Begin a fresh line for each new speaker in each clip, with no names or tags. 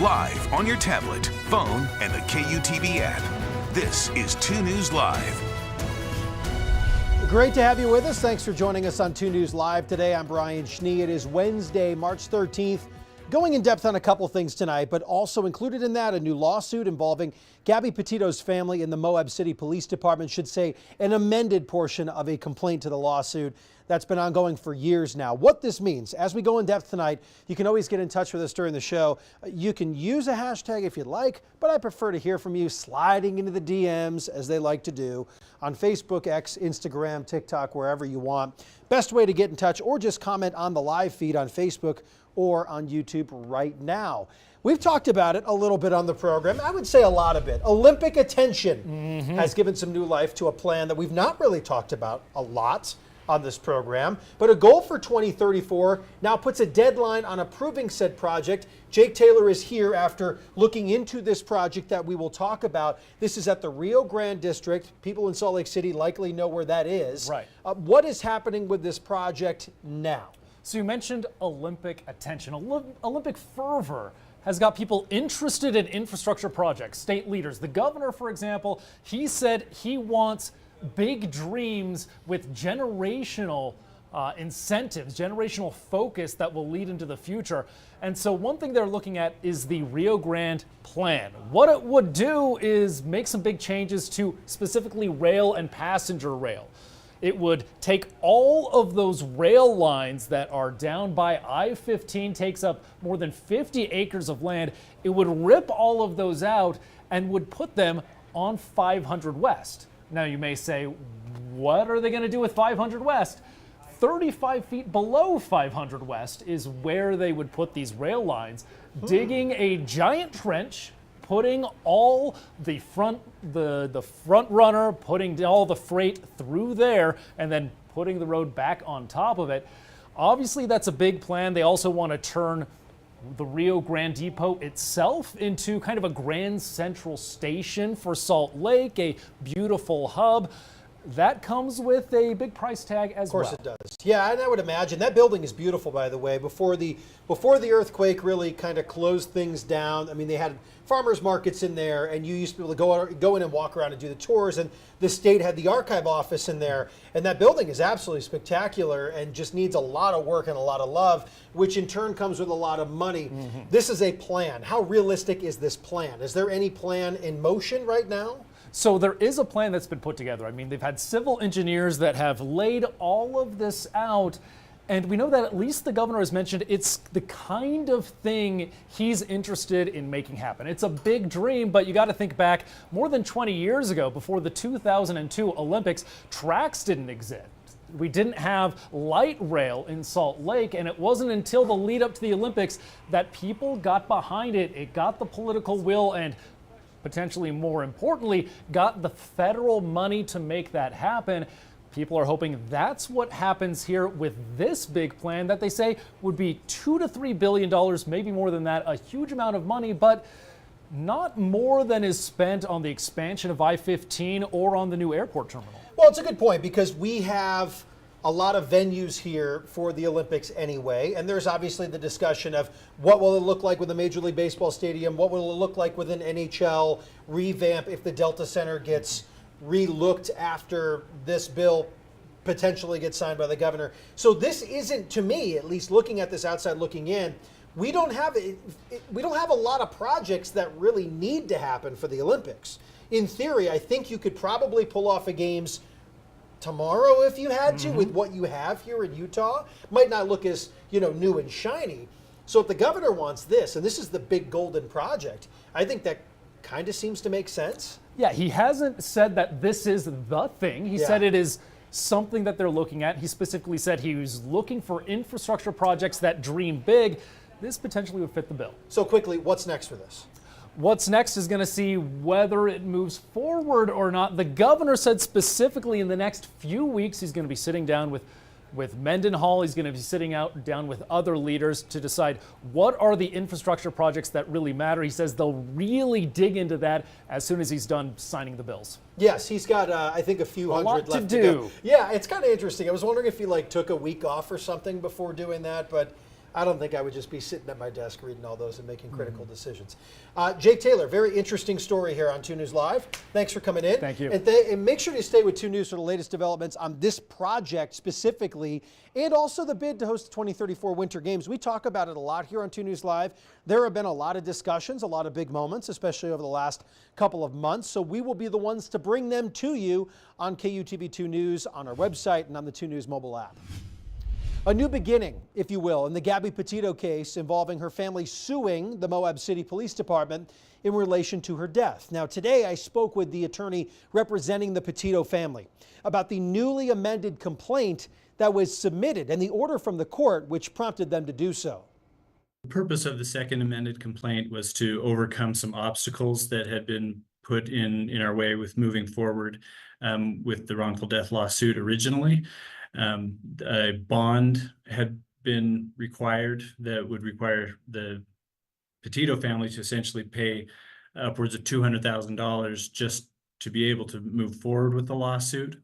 live on your tablet, phone, and the KUTV app. This is 2 News Live.
Great to have you with us. Thanks for joining us on 2 News Live today. I'm Brian Schnee. It is Wednesday, March 13th. Going in depth on a couple things tonight, but also included in that a new lawsuit involving Gabby Petito's family in the Moab City Police Department, should say an amended portion of a complaint to the lawsuit that's been ongoing for years now. What this means, as we go in depth tonight, you can always get in touch with us during the show. You can use a hashtag if you'd like, but I prefer to hear from you sliding into the DMs, as they like to do, on Facebook, X, Instagram, TikTok, wherever you want. Best way to get in touch, or just comment on the live feed on Facebook or on YouTube right now. We've talked about it a little bit on the program. I would say a lot of it. Olympic attention has given some new life to a plan that we've not really talked about a lot on this program, but a goal for 2034 now puts a deadline on approving said project. Jake Taylor is here after looking into this project that we will talk about. This is at the Rio Grande district. People in Salt Lake City likely know where that is.
Right.
What is happening with this project now?
So you mentioned Olympic attention. Olympic fervor has got people interested in infrastructure projects, state leaders. The governor, for example, he said he wants big dreams with generational incentives, generational focus that will lead into the future. And so one thing they're looking at is the Rio Grande plan. What it would do is make some big changes to specifically rail and passenger rail. It would take all of those rail lines that are down by I-15, takes up more than 50 acres of land. It would rip all of those out and would put them on 500 West. Now you may say, what are they going to do with 500 West? 35 feet below 500 West is where they would put these rail lines, digging a giant trench, putting all the front runner, putting all the freight through there, and then putting the road back on top of it. Obviously, that's a big plan. They also want to turn the Rio Grande Depot itself into kind of a grand central station for Salt Lake, a beautiful hub. That comes with a big price tag as well.
Of course it does. Yeah, and I would imagine that building is beautiful, by the way. Before the earthquake really kind of closed things down, I mean, they had farmers markets in there, and you used to be able to go in and walk around and do the tours, and the state had the archive office in there, and that building is absolutely spectacular and just needs a lot of work and a lot of love, which in turn comes with a lot of money. This is a plan. How realistic is this plan? Is there any plan in motion right now?
So there is a plan that's been put together. I mean, they've had civil engineers that have laid all of this out, and we know that at least the governor has mentioned it's the kind of thing he's interested in making happen. It's a big dream, but you got to think back more than 20 years ago, before the 2002 Olympics, tracks didn't exist. We didn't have light rail in Salt Lake, and it wasn't until the lead up to the Olympics that people got behind it. It got the political will and, potentially more importantly, got the federal money to make that happen. People are hoping that's what happens here with this big plan that they say would be $2 to $3 billion, maybe more than that, a huge amount of money, but not more than is spent on the expansion of I-15 or on the new airport terminal.
Well, it's a good point, because we have a lot of venues here for the Olympics anyway, and there's obviously the discussion of what will it look like with a Major League Baseball stadium, what will it look like with an NHL revamp if the Delta Center gets re-looked after this bill potentially gets signed by the governor. So this isn't, to me, at least looking at this outside looking in, we don't have a lot of projects that really need to happen for the Olympics. In theory, I think you could probably pull off a games tomorrow if you had to, with what you have here in Utah. Might not look as, new and shiny. So if the governor wants this, and this is the big golden project, I think that kind of seems to make sense.
Yeah, he hasn't said that this is the thing. He said it is something that they're looking at. He specifically said he was looking for infrastructure projects that dream big. This potentially would fit the bill.
So quickly, what's next for this?
What's next is going to see whether it moves forward or not. The governor said specifically in the next few weeks he's going to be sitting down with Mendenhall. He's going to be sitting down with other leaders to decide what are the infrastructure projects that really matter. He says they'll really dig into that as soon as he's done signing the bills.
Yes, he's got, I think, a few hundred left to
do.
go. Yeah, it's kind of interesting. I was wondering if he took a week off or something before doing that, but I don't think I would just be sitting at my desk reading all those and making critical decisions. Jake Taylor, very interesting story here on 2 News Live. Thanks for coming in.
Thank you.
And make sure to stay with 2 News for the latest developments on this project specifically, and also the bid to host the 2034 Winter Games. We talk about it a lot here on 2 News Live. There have been a lot of discussions, a lot of big moments, especially over the last couple of months. So we will be the ones to bring them to you on KUTV 2 News, on our website, and on the 2 News mobile app. A new beginning, if you will, in the Gabby Petito case involving her family suing the Moab City Police Department in relation to her death. Now, today I spoke with the attorney representing the Petito family about the newly amended complaint that was submitted and the order from the court which prompted them to do so.
The purpose of the second amended complaint was to overcome some obstacles that had been put in our way with moving forward with the wrongful death lawsuit originally. A bond had been required that would require the Petito family to essentially pay upwards of $200,000 just to be able to move forward with the lawsuit.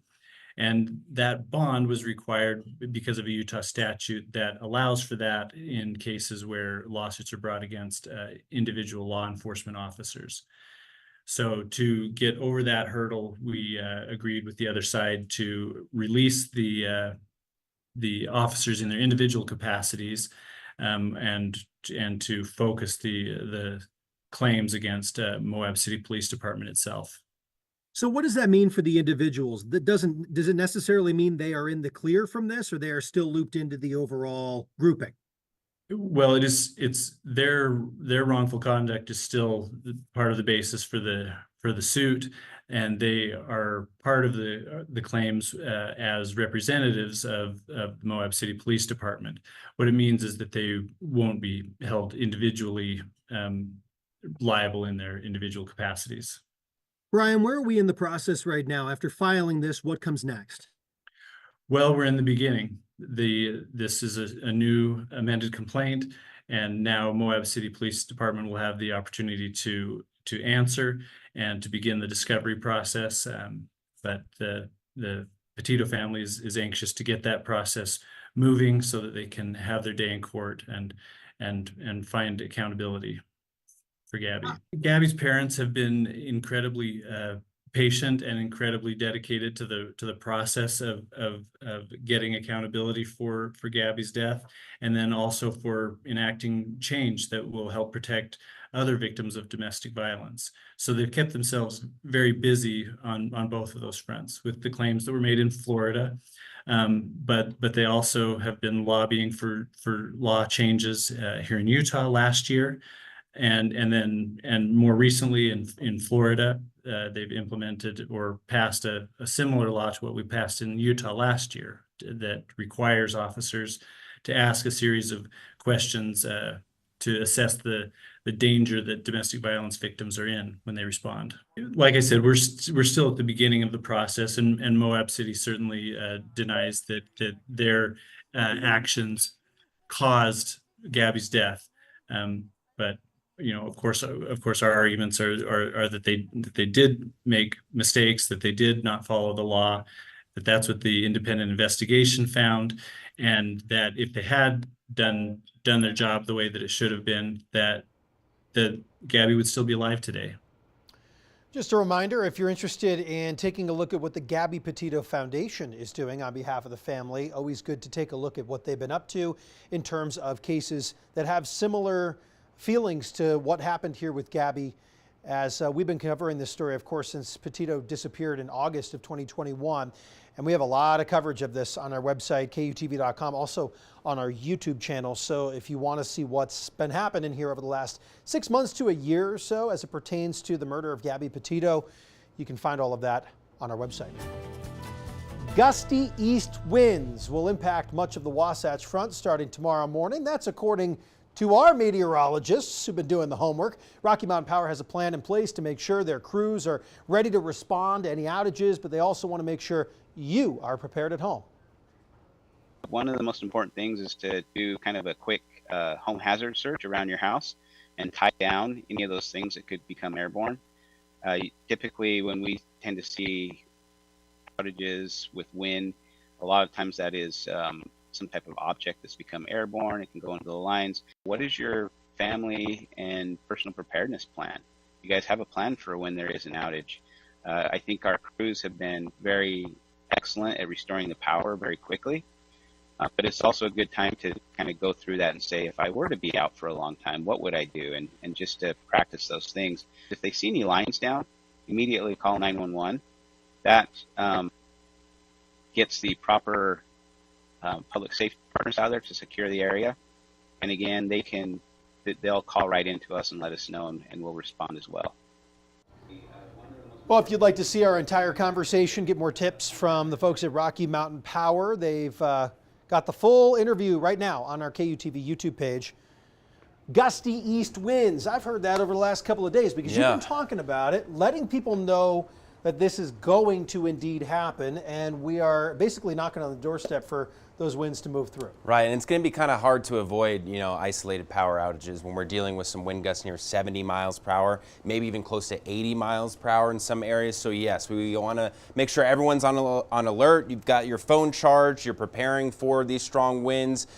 And that bond was required because of a Utah statute that allows for that in cases where lawsuits are brought against individual law enforcement officers. So to get over that hurdle, we agreed with the other side to release the officers in their individual capacities and to focus the claims against Moab City Police Department itself.
So what does that mean for the individuals? Does it necessarily mean they are in the clear from this, or they are still looped into the overall grouping?
Well, it's their wrongful conduct is still part of the basis for the suit, and they are part of the claims as representatives of the Moab City Police Department. What it means is that they won't be held individually liable in their individual capacities.
Brian, where are we in the process right now? After filing this, what comes next?
Well, we're in the beginning. This is a new amended complaint, and now Moab City Police Department will have the opportunity to answer and to begin the discovery process. But the Petito family is anxious to get that process moving so that they can have their day in court and find accountability for Gabby. Gabby's parents have been incredibly patient and incredibly dedicated to the process of getting accountability for Gabby's death, and then also for enacting change that will help protect other victims of domestic violence. So they've kept themselves very busy on both of those fronts with the claims that were made in Florida. But they also have been lobbying for law changes here in Utah last year. And more recently in Florida, they've implemented or passed a similar law to what we passed in Utah last year that requires officers to ask a series of questions to assess the danger that domestic violence victims are in when they respond. Like I said, we're still at the beginning of the process, and Moab City certainly denies that their actions caused Gabby's death. But of course, our arguments are that they did make mistakes, that they did not follow the law, that's what the independent investigation found, and that if they had done their job the way that it should have been, that Gabby would still be alive today.
Just a reminder, if you're interested in taking a look at what the Gabby Petito Foundation is doing on behalf of the family, always good to take a look at what they've been up to in terms of cases that have similar feelings to what happened here with Gabby, as we've been covering this story, of course, since Petito disappeared in August of 2021. And we have a lot of coverage of this on our website, KUTV.com, also on our YouTube channel. So if you want to see what's been happening here over the last 6 months to a year or so as it pertains to the murder of Gabby Petito, you can find all of that on our website. Gusty east winds will impact much of the Wasatch Front starting tomorrow morning. That's according to our meteorologists who've been doing the homework. Rocky Mountain Power has a plan in place to make sure their crews are ready to respond to any outages, but they also want to make sure you are prepared at home.
One of the most important things is to do kind of a quick home hazard search around your house and tie down any of those things that could become airborne. Typically, when we tend to see outages with wind, a lot of times that is some type of object that's become airborne. It can go into the lines. What is your family and personal preparedness plan? You guys have a plan for when there is an outage. I think our crews have been very excellent at restoring the power very quickly. But it's also a good time to kind of go through that and say, if I were to be out for a long time, what would I do? And just to practice those things. If they see any lines down, immediately call 911. That gets the proper public safety partners out there to secure the area. And again, they'll call right into us and let us know, and we'll respond as well.
Well, if you'd like to see our entire conversation, get more tips from the folks at Rocky Mountain Power, they've got the full interview right now on our KUTV YouTube page. Gusty east winds. I've heard that over the last couple of days because you've been talking about it, letting people know that this is going to indeed happen, and we are basically knocking on the doorstep for those winds to move through.
Right, and it's going to be kind of hard to avoid, isolated power outages when we're dealing with some wind gusts near 70 miles per hour, maybe even close to 80 miles per hour in some areas. So yes, we want to make sure everyone's on alert. You've got your phone charged, you're preparing for these strong winds.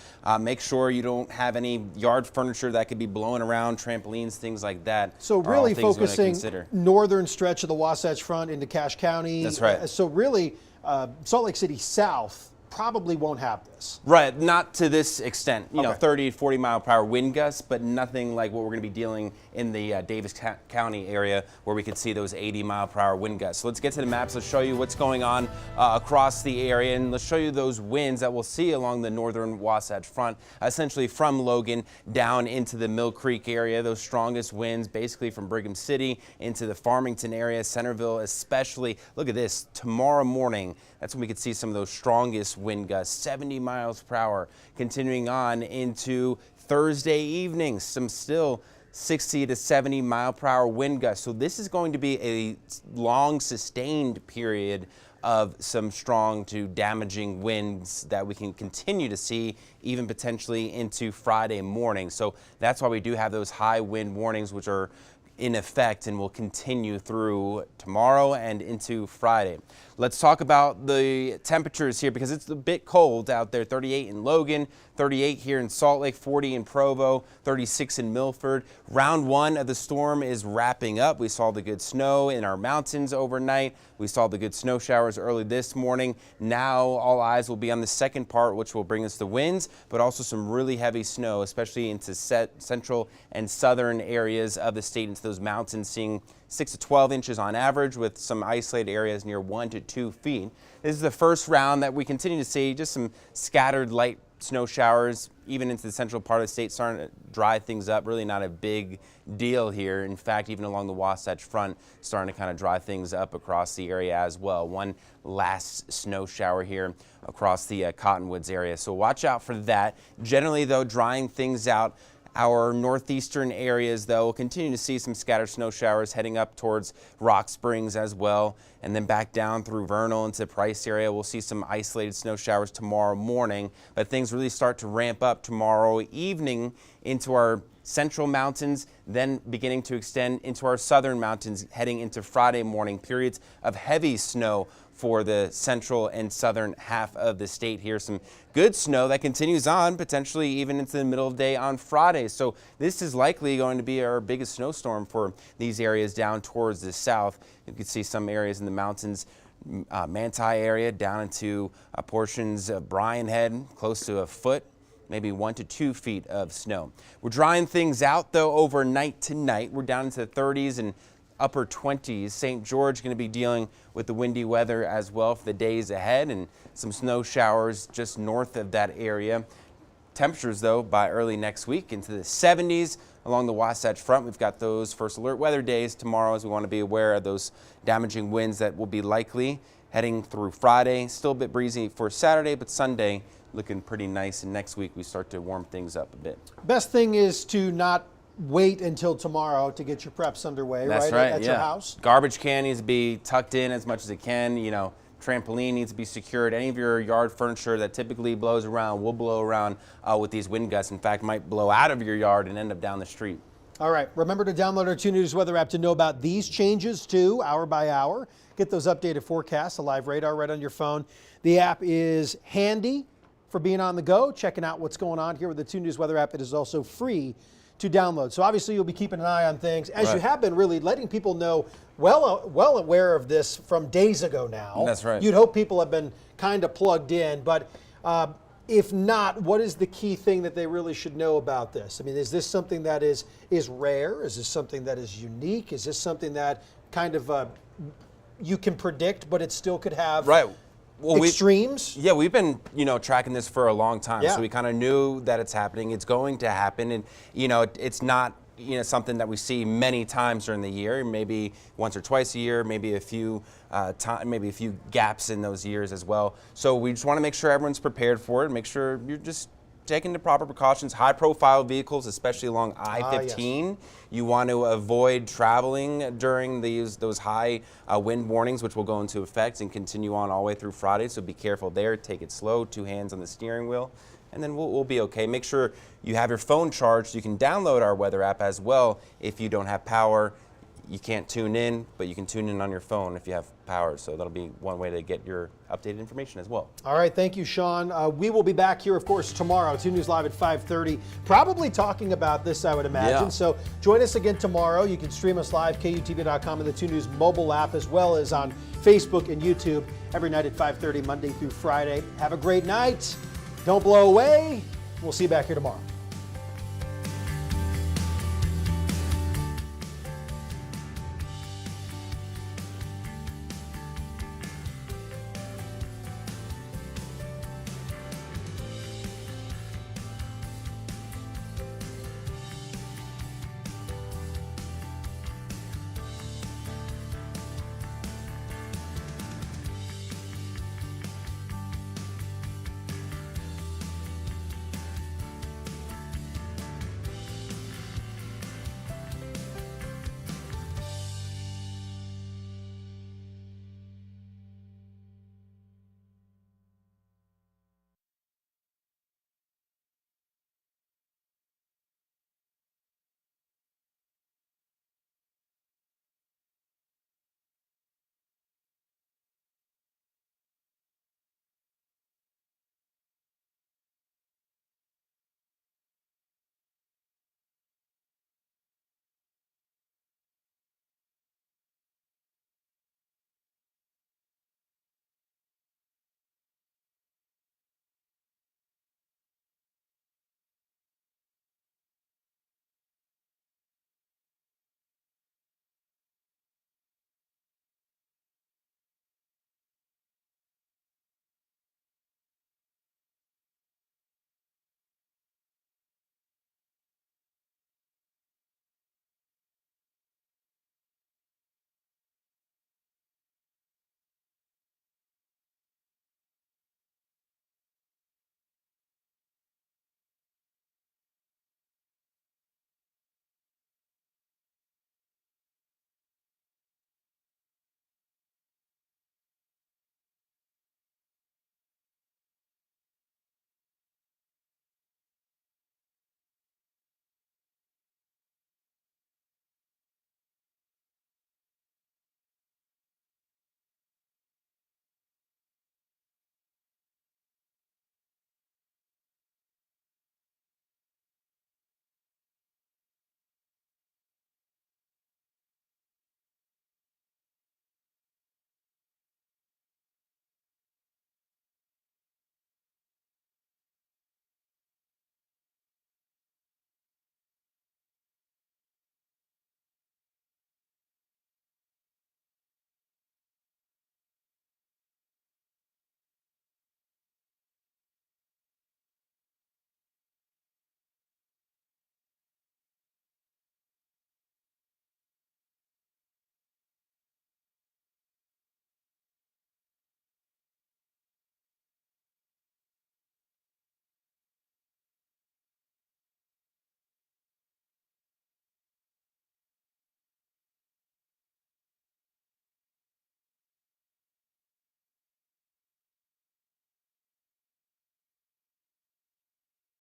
Make sure you don't have any yard furniture that could be blowing around, trampolines, things like that.
So really focusing northern stretch of the Wasatch Front into Cache County.
That's right.
So really, Salt Lake City south probably won't have this.
Right, not to this extent,
Okay.
30 to 40 mile per hour wind gusts, but nothing like what we're going to be dealing in the Davis County area where we could see those 80 mile per hour wind gusts. So let's get to the maps. Let's show you what's going on across the area, and let's show you those winds that we'll see along the northern Wasatch Front, essentially from Logan down into the Mill Creek area. Those strongest winds basically from Brigham City into the Farmington area, Centerville especially. Look at this, tomorrow morning, that's when we could see some of those strongest wind gusts, 70 miles per hour, continuing on into Thursday evening, some still 60 to 70 mile per hour wind gusts. So this is going to be a long sustained period of some strong to damaging winds that we can continue to see even potentially into Friday morning. So that's why we do have those high wind warnings, which are in effect and will continue through tomorrow and into Friday. Let's talk about the temperatures here because it's a bit cold out there. 38 in Logan, 38 here in Salt Lake, 40 in Provo, 36 in Milford. Round one of the storm is wrapping up. We saw the good snow in our mountains overnight. We saw the good snow showers early this morning. Now all eyes will be on the second part, which will bring us the winds, but also some really heavy snow, especially into central and southern areas of the state, into those mountains, seeing 6 to 12 inches on average with some isolated areas near 1 to 2 feet. This is the first round that we continue to see just some scattered light snow showers, even into the central part of the state, starting to dry things up. Really not a big deal here. In fact, even along the Wasatch Front, starting to kind of dry things up across the area as well. One last snow shower here across the Cottonwoods area. So watch out for that. Generally, though, drying things out. Our northeastern areas, though, will continue to see some scattered snow showers heading up towards Rock Springs as well. And then back down through Vernal into the Price area, we'll see some isolated snow showers tomorrow morning. But things really start to ramp up tomorrow evening into our central mountains, then beginning to extend into our southern mountains, heading into Friday morning. Periods of heavy snow for the central and southern half of the state here. Some good snow that continues on, potentially even into the middle of the day on Friday. So this is likely going to be our biggest snowstorm for these areas down towards the south. You can see some areas in the mountains, Manti area down into portions of Bryan Head, close to a foot, maybe 1 to 2 feet of snow. We're drying things out though overnight tonight. We're down into the 30s and upper 20s. St. George going to be dealing with the windy weather as well for the days ahead, and some snow showers just north of that area. Temperatures though by early next week into the 70s along the Wasatch Front. We've got those first alert weather days tomorrow, as we want to be aware of those damaging winds that will be likely heading through Friday. Still a bit breezy for Saturday, but Sunday looking pretty nice, and next week we start to warm things up a bit.
Best thing is to not wait until tomorrow to get your preps underway.
That's
right at
yeah.
your house.
Garbage can needs to be tucked in as much as it can. Trampoline needs to be secured. Any of your yard furniture that typically blows around will blow around with these wind gusts. In fact, might blow out of your yard and end up down the street.
All right, remember to download our 2 News weather app to know about these changes too, hour by hour. Get those updated forecasts, a live radar right on your phone. The app is handy, for being on the go, checking out what's going on here with the 2 News weather app. It is also free to download. So obviously you'll be keeping an eye on things, as you have been, really letting people know, well aware of this from days ago now.
That's right.
You'd hope people have been kind of plugged in, but if not, what is the key thing that they really should know about this? I mean, is this something that is rare? Is this something that is unique? Is this something that kind of you can predict, but it still could have extremes?
We've been, tracking this for a long time.
Yeah.
So we kind of knew that it's happening. It's going to happen. And, it's not, something that we see many times during the year, maybe once or twice a year, maybe a few gaps in those years as well. So we just want to make sure everyone's prepared for it, make sure you're just taking the proper precautions. High profile vehicles, especially along I-15,
yes.
You want to avoid traveling during those high wind warnings, which will go into effect and continue on all the way through Friday. So be careful there, take it slow, 2 hands on the steering wheel, and then we'll be okay. Make sure you have your phone charged. You can download our weather app as well. If you don't have power, you can't tune in, but you can tune in on your phone if you have power. So that'll be one way to get your updated information as well.
All right, thank you, Sean. We will be back here, of course, tomorrow, 2 News Live at 5:30, probably talking about this, I would imagine.
Yeah.
So join us again tomorrow. You can stream us live, KUTV.com, and the 2 News mobile app, as well as on Facebook and YouTube every night at 5:30, Monday through Friday. Have a great night. Don't blow away. We'll see you back here tomorrow.